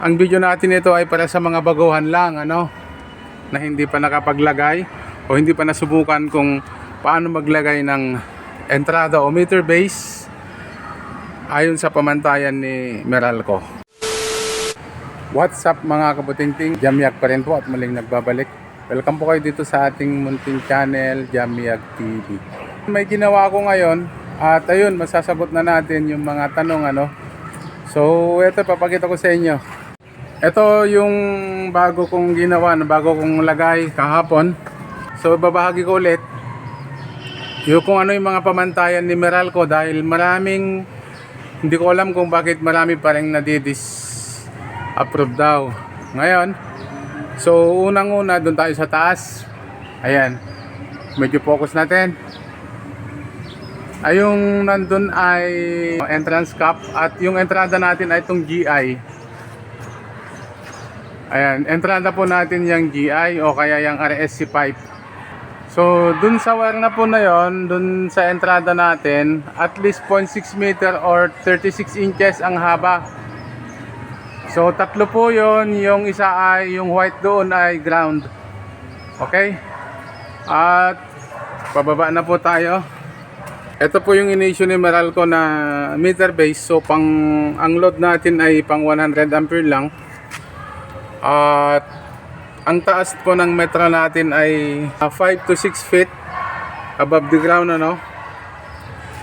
Ang video natin ito ay para sa mga baguhan lang, na hindi pa nakapaglagay o hindi pa nasubukan kung paano maglagay ng entrada o meter base ayon sa pamantayan ni Meralco. What's up mga kabutingting, Jamyag pa rin po at muling nagbabalik. Welcome po kayo dito sa ating munting channel, Jamyag TV. May ginawa ko ngayon at ayun, masasagot na natin yung mga tanong So ito, papakita ko sa inyo. Ito yung bago kong ginawa, bago kong lagay kahapon. So babahagi ko ulit yung kung ano yung mga pamantayan ni Meralco dahil maraming, hindi ko alam kung bakit marami pa rin approve daw. Ngayon, so unang-una doon tayo sa taas. Ayan, medyo focus natin. Yung nandun ay entrance cap at yung entrada natin ay itong GI. Ayan, entrada po natin yung GI o kaya yung RSC pipe. So, dun sa wire na po na yon, dun sa entrada natin, at least 0.6 meter or 36 inches ang haba. So, tatlo po yon, yung isa ay, yung white doon ay ground. Okay? At, pababa na po tayo. Ito po yung in-issue ni Meralco na meter base. So, ang load natin ay pang 100 ampere lang. At ang taas po ng metro natin ay 5 to 6 feet above the ground,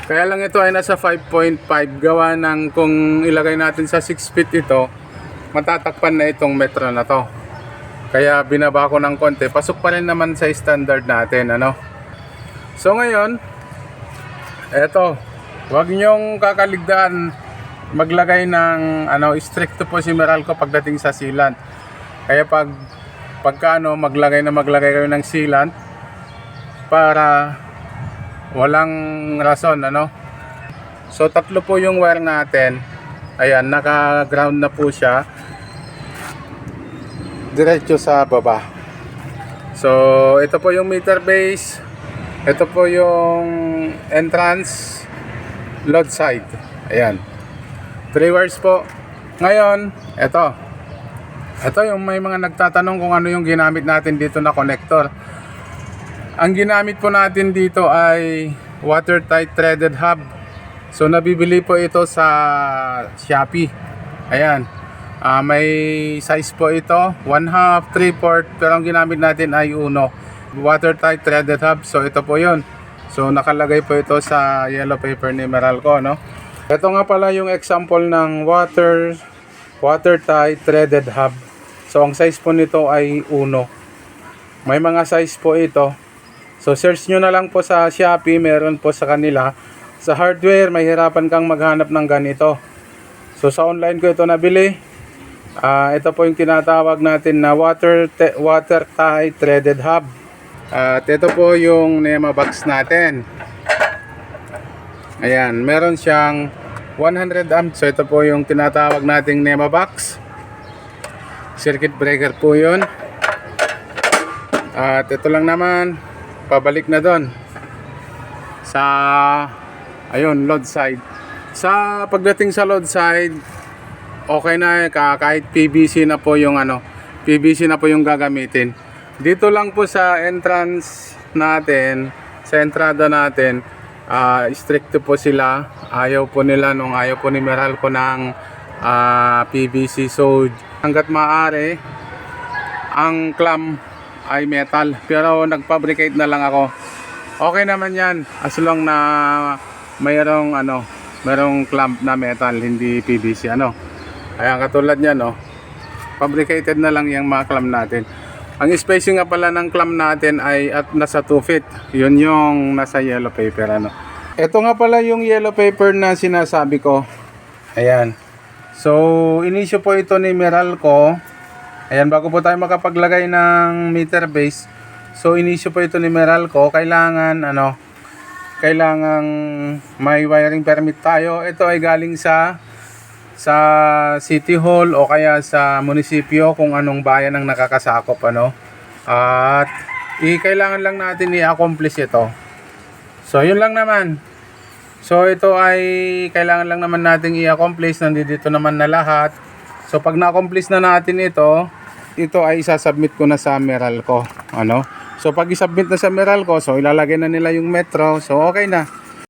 Kaya lang ito ay nasa 5.5 gawa ng kung ilagay natin sa 6 feet ito, matatakpan na itong metro na to. Kaya binaba ko ng konti, pasok pa rin naman sa standard natin, So ngayon, eto, huwag niyong kakaligtaan maglagay ng stricto po si Meralco pagdating sa sealant. Kaya pagka maglagay kayo ng sealant para walang rason, So tatlo po yung wire natin. Ayan, naka-ground na po siya diretso sa baba. So ito po yung meter base. Ito po yung entrance load side. Ayan, 3 wires po. Ngayon, ito yung may mga nagtatanong kung ano yung ginamit natin dito na connector. Ang ginamit po natin dito ay watertight threaded hub. So nabibili po ito sa Shopee. Ayan, may size po ito 1/2, 3/4, pero ang ginamit natin ay uno, watertight threaded hub. So ito po yun. So nakalagay po ito sa yellow paper ni Meralco, Ito nga pala yung example ng watertight threaded hub. So ang size po nito ay uno. May mga size po ito. So search nyo na lang po sa Shopee, meron po sa kanila. Sa hardware, may hirapan kang maghanap ng ganito. So sa online ko ito nabili. Ito po yung tinatawag natin na watertight threaded hub. At ito po yung NEMA box natin. Ayan, meron siyang 100 amps. So ito po yung tinatawag nating NEMA box. Circuit breaker po yun. At ito lang naman, pabalik na doon sa load side. Sa pagdating sa load side, okay na, kahit PVC na po yung PVC na po yung gagamitin. Dito lang po sa entrance natin, sa entrada natin, stricto po sila. Ayaw po ni Meralco ng PVC. So hanggat maaari, ang clamp ay metal, pero nag-fabricate na lang ako. Okay naman yan as long na mayroong clamp na metal, hindi PVC. Ayan, katulad niyan, fabricated na lang yung mga clamp natin. Ang spacing nga pala ng clamp natin ay at nasa 2 feet. Yun yung nasa yellow paper, Ito nga pala yung yellow paper na sinasabi ko. Ayan. So, in-issue po ito ni Meralco. Ayan, bago po tayo makapaglagay ng meter base. So, in-issue po ito ni Meralco. Kailangan may wiring permit tayo. Ito ay galing sa City Hall o kaya sa munisipyo, kung anong bayan ang nakakasakop, At kailangan lang natin i-accomplish ito. So, yun lang naman. So ito ay kailangan lang naman nating i-accomplish. Nandito naman na lahat. So pag na-accomplish na natin ito ay isasubmit ko na sa Meralco, ano. So pag isubmit na sa Meralco, so ilalagay na nila yung metro. So okay na.